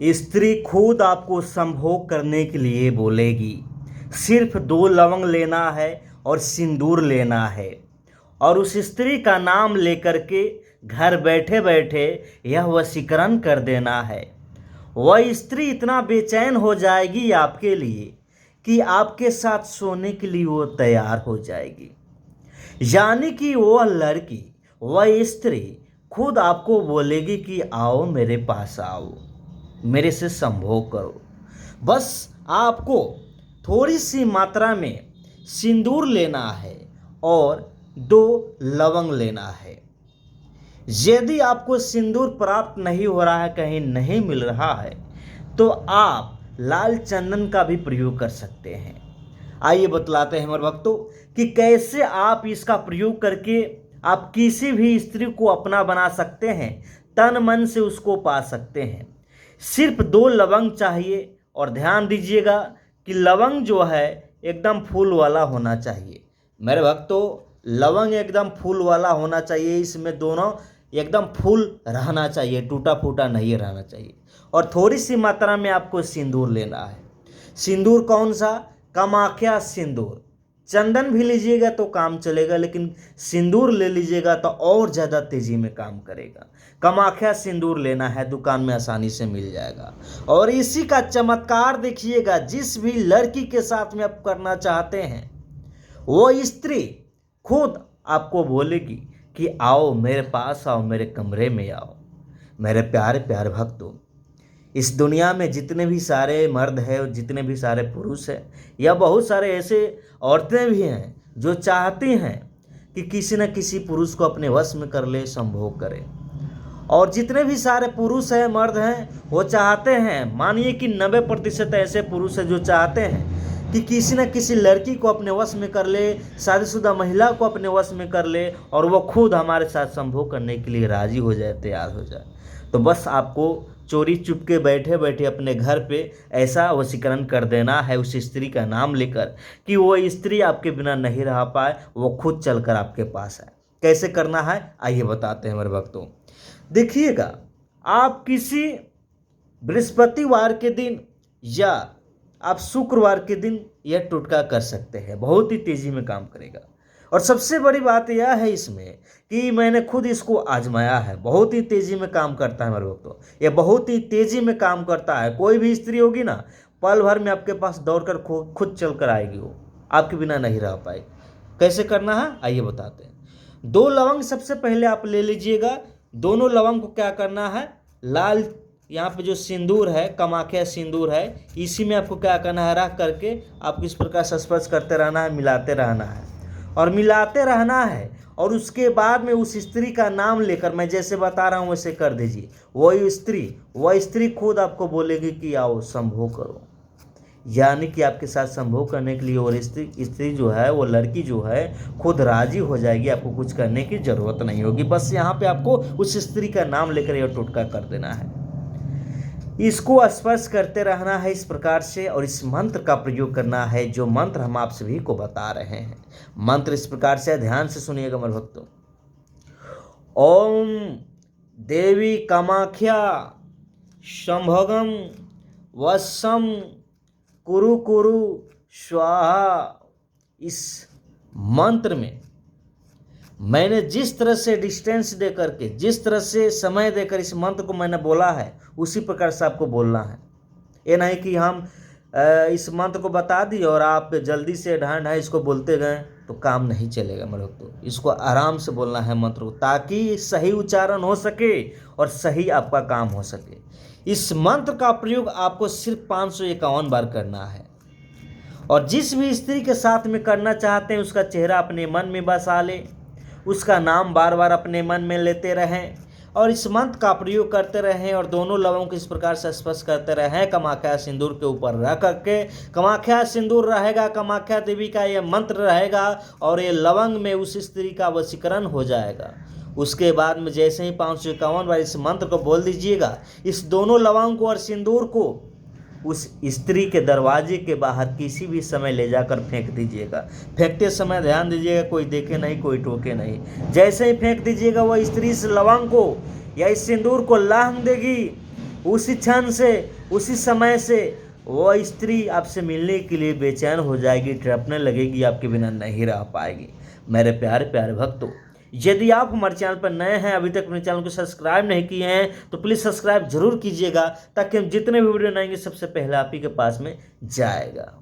स्त्री खुद आपको संभोग करने के लिए बोलेगी। सिर्फ 2 लवंग लेना है और सिंदूर लेना है और उस स्त्री का नाम लेकर के घर बैठे बैठे यह वशीकरण कर देना है। वह स्त्री इतना बेचैन हो जाएगी आपके लिए कि आपके साथ सोने के लिए वो तैयार हो जाएगी। यानी कि वह लड़की, वह स्त्री खुद आपको बोलेगी कि आओ मेरे पास आओ, मेरे से संभोग करो। बस आपको थोड़ी सी मात्रा में सिंदूर लेना है और 2 लवंग लेना है। यदि आपको सिंदूर प्राप्त नहीं हो रहा है, कहीं नहीं मिल रहा है, तो आप लाल चंदन का भी प्रयोग कर सकते हैं। आइए बतलाते हैं हमारे भक्तों कि कैसे आप इसका प्रयोग करके आप किसी भी स्त्री को अपना बना सकते हैं, तन मन से उसको पा सकते हैं। सिर्फ 2 लवंग चाहिए और ध्यान दीजिएगा कि लवंग जो है एकदम फूल वाला होना चाहिए। मेरे भक्तों, लवंग एकदम फूल वाला होना चाहिए, इसमें दोनों एकदम फूल रहना चाहिए, टूटा फूटा नहीं रहना चाहिए। और थोड़ी सी मात्रा में आपको सिंदूर लेना है। सिंदूर कौन सा? कामाख्या सिंदूर। चंदन भी लीजिएगा तो काम चलेगा, लेकिन सिंदूर ले लीजिएगा तो और ज़्यादा तेज़ी में काम करेगा। कामाख्या सिंदूर लेना है, दुकान में आसानी से मिल जाएगा। और इसी का चमत्कार देखिएगा, जिस भी लड़की के साथ में आप करना चाहते हैं वो स्त्री खुद आपको बोलेगी कि आओ मेरे पास आओ, मेरे कमरे में आओ। मेरे प्यारे प्यारे भक्तों, इस दुनिया में जितने भी सारे मर्द हैं और जितने भी सारे पुरुष हैं या बहुत सारे ऐसे औरतें भी हैं जो चाहती हैं कि किसी न किसी पुरुष को अपने वश में कर ले, संभोग करे। और जितने भी सारे पुरुष हैं, मर्द हैं, वो चाहते हैं, मानिए कि 90% ऐसे पुरुष हैं जो चाहते हैं कि किसी न किसी लड़की को अपने वश में कर ले, शादीशुदा महिला को अपने वश में कर ले और वो खुद हमारे साथ संभोग करने के लिए राजी हो जाए, तैयार हो जाए। तो बस आपको चोरी चुपके बैठे बैठे अपने घर पे ऐसा वशीकरण कर देना है उस स्त्री का नाम लेकर कि वो स्त्री आपके बिना नहीं रह पाए, वो खुद चलकर आपके पास आए। कैसे करना है आइए बताते हैं मेरे भक्तों। देखिएगा, आप किसी बृहस्पतिवार के दिन या आप शुक्रवार के दिन यह टोटका कर सकते हैं, बहुत ही तेज़ी में काम करेगा। और सबसे बड़ी बात यह है इसमें कि मैंने खुद इसको आजमाया है, बहुत ही तेज़ी में काम करता है मेरे भक्तों। यह बहुत ही तेज़ी में काम करता है। कोई भी स्त्री होगी ना, पल भर में आपके पास दौड़कर खुद चल कर आएगी, वो आपके बिना नहीं रह पाएगी। कैसे करना है आइए बताते हैं। 2 लवंग सबसे पहले आप ले लीजिएगा। दोनों लवंग को क्या करना है, लाल यहाँ पे जो सिंदूर है, कामाख्या सिंदूर है, इसी में आपको क्या करना है, रख करके आपको इस प्रकार से स्पर्श करते रहना है, मिलाते रहना है और मिलाते रहना है। और उसके बाद में उस स्त्री का नाम लेकर, मैं जैसे बता रहा हूँ वैसे कर दीजिए। वह स्त्री खुद आपको बोलेगी कि आओ संभोग करो। यानी कि आपके साथ संभोग करने के लिए और स्त्री जो है, वो लड़की जो है खुद राजी हो जाएगी। आपको कुछ करने की ज़रूरत नहीं होगी। बस यहाँ पे आपको उस स्त्री का नाम लेकर यह टोटका कर देना है। इसको स्पर्श करते रहना है इस प्रकार से और इस मंत्र का प्रयोग करना है, जो मंत्र हम आप सभी को बता रहे हैं। मंत्र इस प्रकार से, ध्यान से सुनिएगा मेरे भक्तों। ओम देवी कामाख्या संभोगम वशम कुरु कुरु स्वाहा। इस मंत्र में मैंने जिस तरह से डिस्टेंस दे करके, जिस तरह से समय देकर इस मंत्र को मैंने बोला है, उसी प्रकार से आपको बोलना है। ये नहीं कि हम इस मंत्र को बता दिए और आप जल्दी से ढांढ इसको बोलते गए, तो काम नहीं चलेगा मेरे दोस्तों। इसको आराम से बोलना है मंत्र को, ताकि सही उच्चारण हो सके और सही आपका काम हो सके। इस मंत्र का प्रयोग आपको सिर्फ 551 बार करना है। और जिस भी स्त्री के साथ में करना चाहते हैं उसका चेहरा अपने मन में बसा ले, उसका नाम बार बार अपने मन में लेते रहें और इस मंत्र का प्रयोग करते रहें और दोनों लवंग को इस प्रकार से स्पर्श करते रहें। कामाख्या सिंदूर के ऊपर रख करके, कामाख्या सिंदूर रहेगा, कामाख्या देवी का ये मंत्र रहेगा और ये लवंग में उस स्त्री का वशीकरण हो जाएगा। उसके बाद में जैसे ही 551 बार इस मंत्र को बोल दीजिएगा, इस दोनों लवंग को और सिंदूर को उस स्त्री के दरवाजे के बाहर किसी भी समय ले जाकर फेंक दीजिएगा। फेंकते समय ध्यान दीजिएगा, कोई देखे नहीं, कोई टोके नहीं। जैसे ही फेंक दीजिएगा, वह स्त्री इस लवंग को या इस सिंदूर को लांघ देगी उसी क्षण से, उसी समय से वो स्त्री आपसे मिलने के लिए बेचैन हो जाएगी, तड़पने लगेगी, आपके बिना नहीं रह पाएगी। मेरे प्यारे प्यारे भक्तों, यदि आप हमारे चैनल पर नए हैं, अभी तक अपने चैनल को सब्सक्राइब नहीं किए हैं, तो प्लीज़ सब्सक्राइब जरूर कीजिएगा, ताकि हम जितने भी वीडियो बनाएंगे सबसे पहले आप ही के पास में जाएगा।